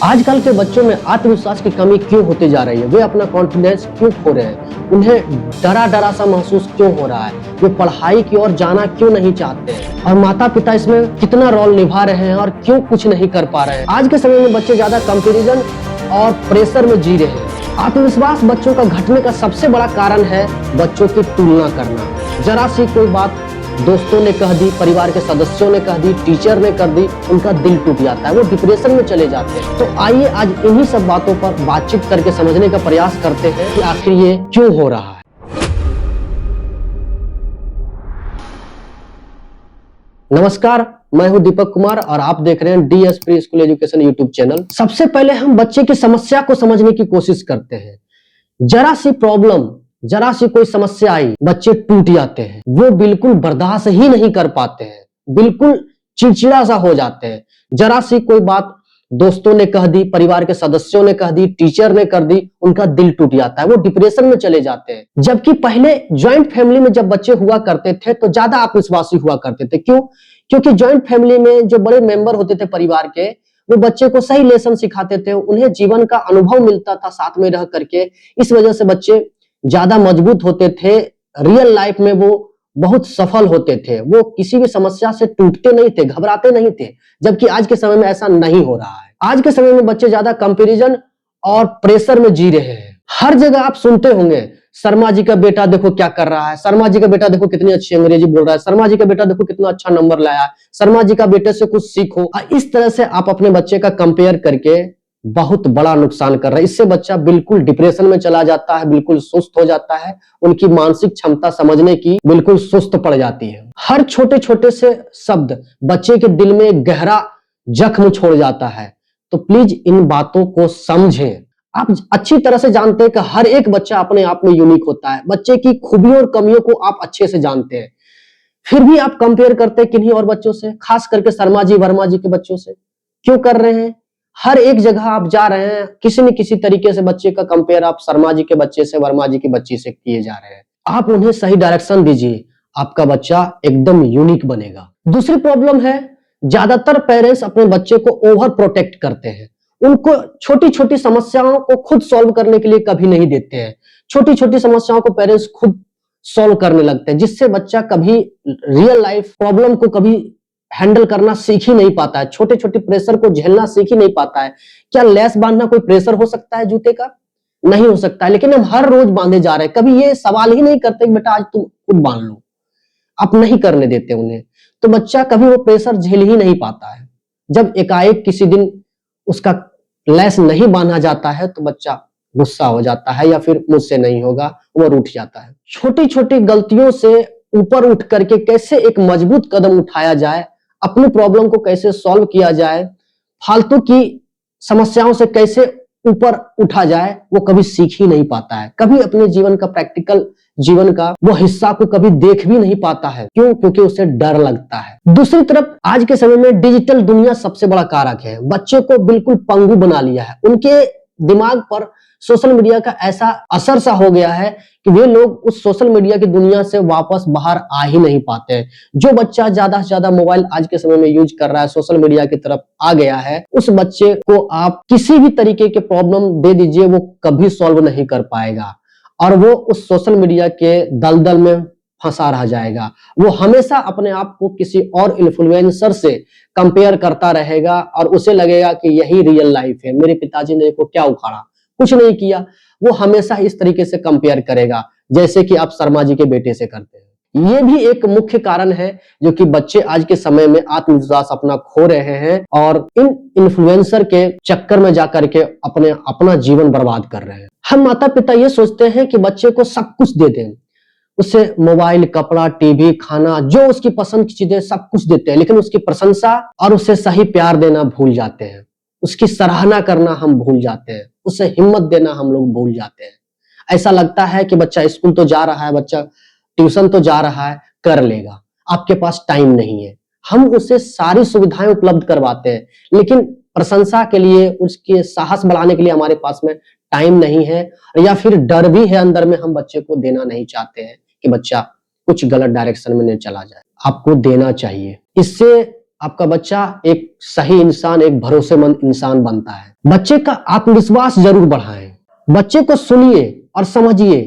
आजकल के बच्चों में आत्मविश्वास की कमी क्यों होती जा रही है? वे अपना कॉन्फिडेंस क्यों खो रहे हैं? उन्हें डरा डरा सा महसूस क्यों हो रहा है? वे पढ़ाई की ओर जाना क्यों नहीं चाहते हैं? और माता पिता इसमें कितना रोल निभा रहे हैं और क्यों कुछ नहीं कर पा रहे हैं? आज के समय में बच्चे ज्यादा कंपैरिजन और प्रेशर में जी रहे हैं। आत्मविश्वास बच्चों का घटने का सबसे बड़ा कारण है बच्चों की तुलना करना। जरा सी कोई बात दोस्तों ने कह दी, परिवार के सदस्यों ने कह दी, टीचर ने कर दी, उनका दिल टूट जाता है, वो डिप्रेशन में चले जाते हैं। तो आइए आज इन्हीं सब बातों पर बातचीत करके समझने का प्रयास करते हैं कि आखिर ये क्यों हो रहा है। नमस्कार, मैं हूं दीपक कुमार और आप देख रहे हैं DS pre school education YouTube channel. सबसे पहले हम बच्चे की समस्या को समझने की कोशिश करते हैं। जरा सी प्रॉब्लम, जरा सी कोई समस्या आई, बच्चे टूट जाते हैं। वो बिल्कुल बर्दाश्त ही नहीं कर पाते हैं, बिल्कुल चिड़चिड़ा सा हो जाते हैं। जरा सी कोई बात दोस्तों ने कह दी, परिवार के सदस्यों ने कह दी, टीचर ने कर दी, उनका दिल टूट जाता है, वो डिप्रेशन में चले जाते हैं। जबकि पहले ज्वाइंट फैमिली में जब बच्चे हुआ करते थे तो ज्यादा आत्मविश्वासी हुआ करते थे। क्यों? क्योंकि ज्वाइंट फैमिली में जो बड़े मेंबर होते थे परिवार के, वो बच्चे को सही लेसन सिखाते थे, उन्हें जीवन का अनुभव मिलता था साथ में रह करके। इस वजह से बच्चे ज्यादा मजबूत होते थे, रियल लाइफ में वो बहुत सफल होते थे, वो किसी भी समस्या से टूटते नहीं थे, घबराते नहीं थे। जबकि आज के समय में ऐसा नहीं हो रहा है। आज के समय में बच्चे ज्यादा कंपैरिजन और प्रेशर में जी रहे हैं। हर जगह आप सुनते होंगे, शर्मा जी का बेटा देखो क्या कर रहा है, शर्मा जी का बेटा देखो कितनी अच्छी अंग्रेजी बोल रहा है, शर्मा जी का बेटा देखो कितना अच्छा नंबर लाया है, शर्मा जी का बेटे से कुछ सीखो। इस तरह से आप अपने बच्चे का कंपेयर करके बहुत बड़ा नुकसान कर रहा है। इससे बच्चा बिल्कुल डिप्रेशन में चला जाता है, बिल्कुल सुस्त हो जाता है, उनकी मानसिक क्षमता समझने की बिल्कुल सुस्त पड़ जाती है। हर छोटे छोटे से शब्द बच्चे के दिल में एक गहरा जख्म छोड़ जाता है। तो प्लीज इन बातों को समझें। आप अच्छी तरह से जानते हैं कि हर एक बच्चा अपने आप में यूनिक होता है। बच्चे की खूबियों और कमियों को आप अच्छे से जानते हैं, फिर भी आप कंपेयर करते हैं किन्हीं और बच्चों से, खास करके शर्मा जी वर्मा जी के बच्चों से। क्यों कर रहे हैं? हर एक जगह आप जा रहे हैं, किसी न किसी तरीके से बच्चे का कंपेयर आप शर्मा जी के बच्चे से, वर्मा जी की बच्ची से किए जा रहे हैं। आप उन्हें सही डायरेक्शन दीजिए, आपका बच्चा एकदम यूनिक बनेगा। दूसरी प्रॉब्लम है, ज्यादातर पेरेंट्स अपने बच्चे को ओवर प्रोटेक्ट करते हैं। उनको छोटी छोटी समस्याओं को खुद सॉल्व करने के लिए कभी नहीं देते हैं। छोटी छोटी समस्याओं को पेरेंट्स खुद सॉल्व करने लगते हैं, जिससे बच्चा कभी रियल लाइफ प्रॉब्लम को कभी हैंडल करना सीख ही नहीं पाता है, छोटे छोटे प्रेशर को झेलना सीख ही नहीं पाता है। क्या लेस बांधना कोई प्रेशर हो सकता है जूते का? नहीं हो सकता है, लेकिन हम हर रोज बांधे जा रहे हैं। कभी ये सवाल ही नहीं करते कि बेटा आज तुम खुद बांध लो, आप नहीं करने देते उन्हें। तो बच्चा कभी वो प्रेशर झेल ही नहीं पाता है। जब एकाएक किसी दिन उसका लेस नहीं बांधा जाता है तो बच्चा गुस्सा हो जाता है, या फिर मुझसे नहीं होगा, वो रूठ जाता है। छोटी छोटी गलतियों से ऊपर उठ करके कैसे एक मजबूत कदम उठाया जाए, अपनी प्रॉब्लम को कैसे सॉल्व किया जाए, फालतू की समस्याओं से कैसे ऊपर उठा जाए, वो कभी सीख ही नहीं पाता है। कभी अपने जीवन का प्रैक्टिकल जीवन का वो हिस्सा को कभी देख भी नहीं पाता है। क्यों? क्योंकि उसे डर लगता है। दूसरी तरफ आज के समय में डिजिटल दुनिया सबसे बड़ा कारक है। बच्चे को बिल्कुल पंगु बना लिया है। उनके दिमाग पर सोशल मीडिया का ऐसा असर सा हो गया है कि वे लोग उस सोशल मीडिया की दुनिया से वापस बाहर आ ही नहीं पाते हैं। जो बच्चा ज्यादा से ज्यादा मोबाइल आज के समय में यूज कर रहा है, सोशल मीडिया की तरफ आ गया है, उस बच्चे को आप किसी भी तरीके के प्रॉब्लम दे दीजिए, वो कभी सॉल्व नहीं कर पाएगा और वो उस सोशल मीडिया के दलदल में फंसा रह जाएगा। वो हमेशा अपने आप को किसी और इन्फ्लुएंसर से कंपेयर करता रहेगा और उसे लगेगा कि यही रियल लाइफ है। मेरे पिताजी ने को क्या उखाड़ा, कुछ नहीं किया। वो हमेशा इस तरीके से कंपेयर करेगा जैसे कि आप शर्मा जी के बेटे से करते हैं। ये भी एक मुख्य कारण है जो कि बच्चे आज के समय में आत्मविश्वास अपना खो रहे हैं और इन इन्फ्लुएंसर के चक्कर में जाकर के अपना जीवन बर्बाद कर रहे हैं। हम माता पिता ये सोचते हैं कि बच्चे को सब कुछ दे दें, उसे मोबाइल, कपड़ा, टीवी, खाना, जो उसकी पसंद की चीजें सब कुछ देते हैं, लेकिन उसकी प्रशंसा और उसे सही प्यार देना भूल जाते हैं। उसकी सराहना करना हम भूल जाते हैं, उसे हिम्मत देना हम लोग भूल जाते हैं। ऐसा लगता है कि बच्चा स्कूल तो जा रहा है, बच्चा ट्यूशन तो जा रहा है, कर लेगा, आपके पास टाइम नहीं है। हम उसे सारी सुविधाएं उपलब्ध करवाते हैं, लेकिन प्रशंसा के लिए, उसके साहस बढ़ाने के लिए हमारे पास में टाइम नहीं है, या फिर डर भी है अंदर में, हम बच्चे को देना नहीं चाहते हैं कि बच्चा कुछ गलत डायरेक्शन में नहीं चला जाए। आपको देना चाहिए, इससे आपका बच्चा एक सही इंसान, एक भरोसेमंद इंसान बनता है। बच्चे का आत्मविश्वास जरूर बढ़ाएं। बच्चे को सुनिए और समझिए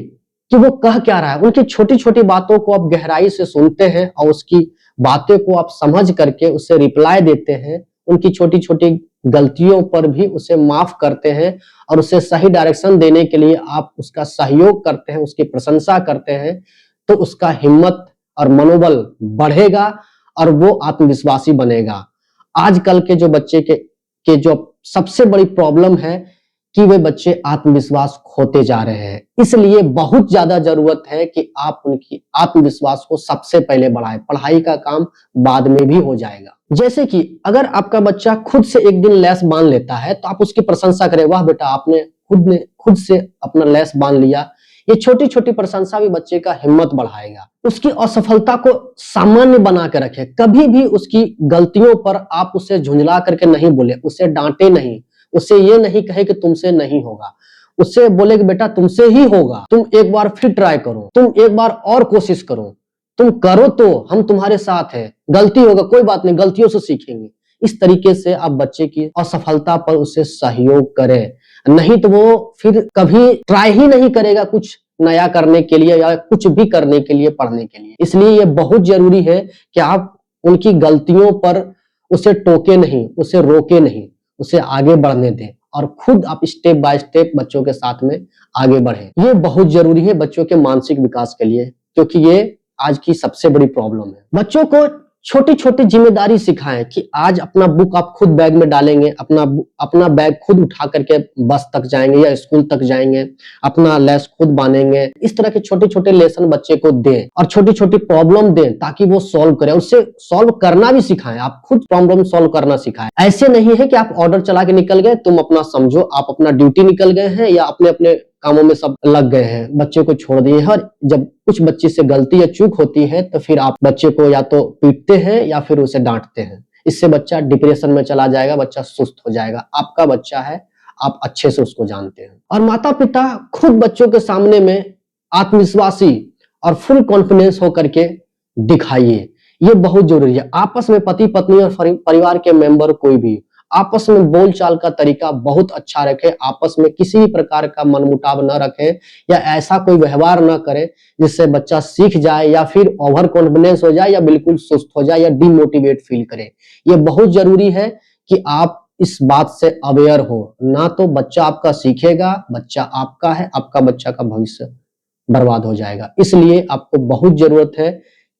कि वो कह क्या रहा है। उनकी छोटी छोटी बातों को आप गहराई से सुनते हैं और उसकी बातें को आप समझ करके उसे रिप्लाई देते हैं। उनकी छोटी छोटी गलतियों पर भी उसे माफ करते हैं और उसे सही डायरेक्शन देने के लिए आप उसका सहयोग करते हैं, उसकी प्रशंसा करते हैं, तो उसका हिम्मत और मनोबल बढ़ेगा और वो आत्मविश्वासी बनेगा। आजकल के जो बच्चे के जो सबसे बड़ी प्रॉब्लम है कि वे बच्चे आत्मविश्वास खोते जा रहे हैं। इसलिए बहुत ज्यादा जरूरत है कि आप उनकी आत्मविश्वास को सबसे पहले बढ़ाएं। पढ़ाई का काम बाद में भी हो जाएगा। जैसे कि अगर आपका बच्चा खुद से एक दिन लेस बांध लेता है तो आप उसकी प्रशंसा करें, वाह बेटा आपने खुद से अपना लेस बांध लिया। ये छोटी छोटी प्रशंसा भी बच्चे का हिम्मत बढ़ाएगा। उसकी असफलता को सामान्य बना के रखें। कभी भी उसकी गलतियों पर आप उसे झुंझला करके नहीं बोले, उसे डांटे नहीं, उसे ये नहीं कहे कि तुमसे नहीं होगा। उससे बोले कि बेटा तुमसे ही होगा, तुम एक बार फिर ट्राई करो, तुम एक बार और कोशिश करो, तुम करो तो हम तुम्हारे साथ हैं। गलती होगा कोई बात नहीं, गलतियों से सीखेंगे। इस तरीके से आप बच्चे की असफलता पर उसे सहयोग करें, नहीं तो वो फिर कभी ट्राई ही नहीं करेगा कुछ नया करने के लिए या कुछ भी करने के लिए, पढ़ने के लिए। इसलिए ये बहुत जरूरी है कि आप उनकी गलतियों पर उसे टोके नहीं, उसे रोके नहीं, उसे आगे बढ़ने दें और खुद आप स्टेप बाय स्टेप बच्चों के साथ में आगे बढ़ें। ये बहुत जरूरी है बच्चों के मानसिक विकास के लिए, क्योंकि ये आज की सबसे बड़ी प्रॉब्लम है। बच्चों को छोटी छोटी जिम्मेदारी सिखाएं कि आज अपना बुक आप खुद बैग में डालेंगे, अपना बैग खुद उठा करके बस तक जाएंगे या स्कूल तक जाएंगे, अपना लेस खुद बांधेंगे। इस तरह के छोटे छोटे लेसन बच्चे को दें और छोटी छोटी प्रॉब्लम दें ताकि वो सॉल्व करे। उससे सॉल्व करना भी सिखाएं, आप खुद प्रॉब्लम सॉल्व करना सिखाएं। ऐसे नहीं है कि आप ऑर्डर चला के निकल गए, तुम अपना समझो, आप अपना ड्यूटी निकल गए हैं या अपने अपने कामों में सब लग गए हैं, बच्चे को छोड़ दिए हैं। और जब कुछ बच्चे से गलती या चूक होती है तो फिर आप बच्चे को या तो पीटते हैं या फिर उसे डांटते हैं। इससे बच्चा डिप्रेशन में चला जाएगा, बच्चा सुस्त हो जाएगा। आपका बच्चा है, आप अच्छे से उसको जानते हैं। और माता पिता खुद बच्चों के सामने में आत्मविश्वासी और फुल कॉन्फिडेंस होकर के दिखाइए, ये बहुत जरूरी है। आपस में पति पत्नी और परिवार के मेंबर कोई भी आपस में बोलचाल का तरीका बहुत अच्छा रखें। आपस में किसी भी प्रकार का मनमुटाव न रखें या ऐसा कोई व्यवहार न करें जिससे बच्चा सीख जाए या फिर ओवर कॉन्फिडेंस हो जाए या बिल्कुल सुस्त हो जाए या डिमोटिवेट फील करे। ये बहुत जरूरी है कि आप इस बात से अवेयर हो, ना तो बच्चा आपका सीखेगा, बच्चा आपका है, आपका बच्चा का भविष्य बर्बाद हो जाएगा। इसलिए आपको बहुत जरूरत है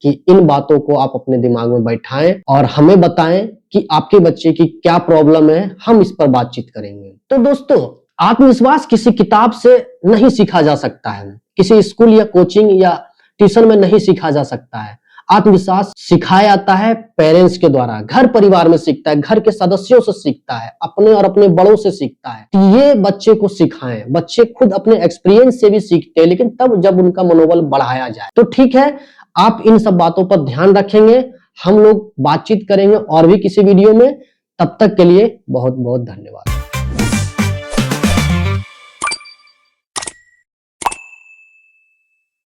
कि इन बातों को आप अपने दिमाग में बैठाएं और हमें बताएं कि आपके बच्चे की क्या प्रॉब्लम है, हम इस पर बातचीत करेंगे। तो दोस्तों, आत्मविश्वास किसी किताब से नहीं सीखा जा सकता है, किसी स्कूल या कोचिंग या ट्यूशन में नहीं सीखा जा सकता है। आत्मविश्वास सिखाया जाता है पेरेंट्स के द्वारा, घर परिवार में सीखता है, घर के सदस्यों से सीखता है, अपने और अपने बड़ों से सीखता है। तो ये बच्चे को सिखाएं। बच्चे खुद अपने एक्सपीरियंस से भी सीखते हैं, लेकिन तब जब उनका मनोबल बढ़ाया जाए। तो ठीक है, आप इन सब बातों पर ध्यान रखेंगे। हम लोग बातचीत करेंगे और भी किसी वीडियो में। तब तक के लिए बहुत बहुत धन्यवाद।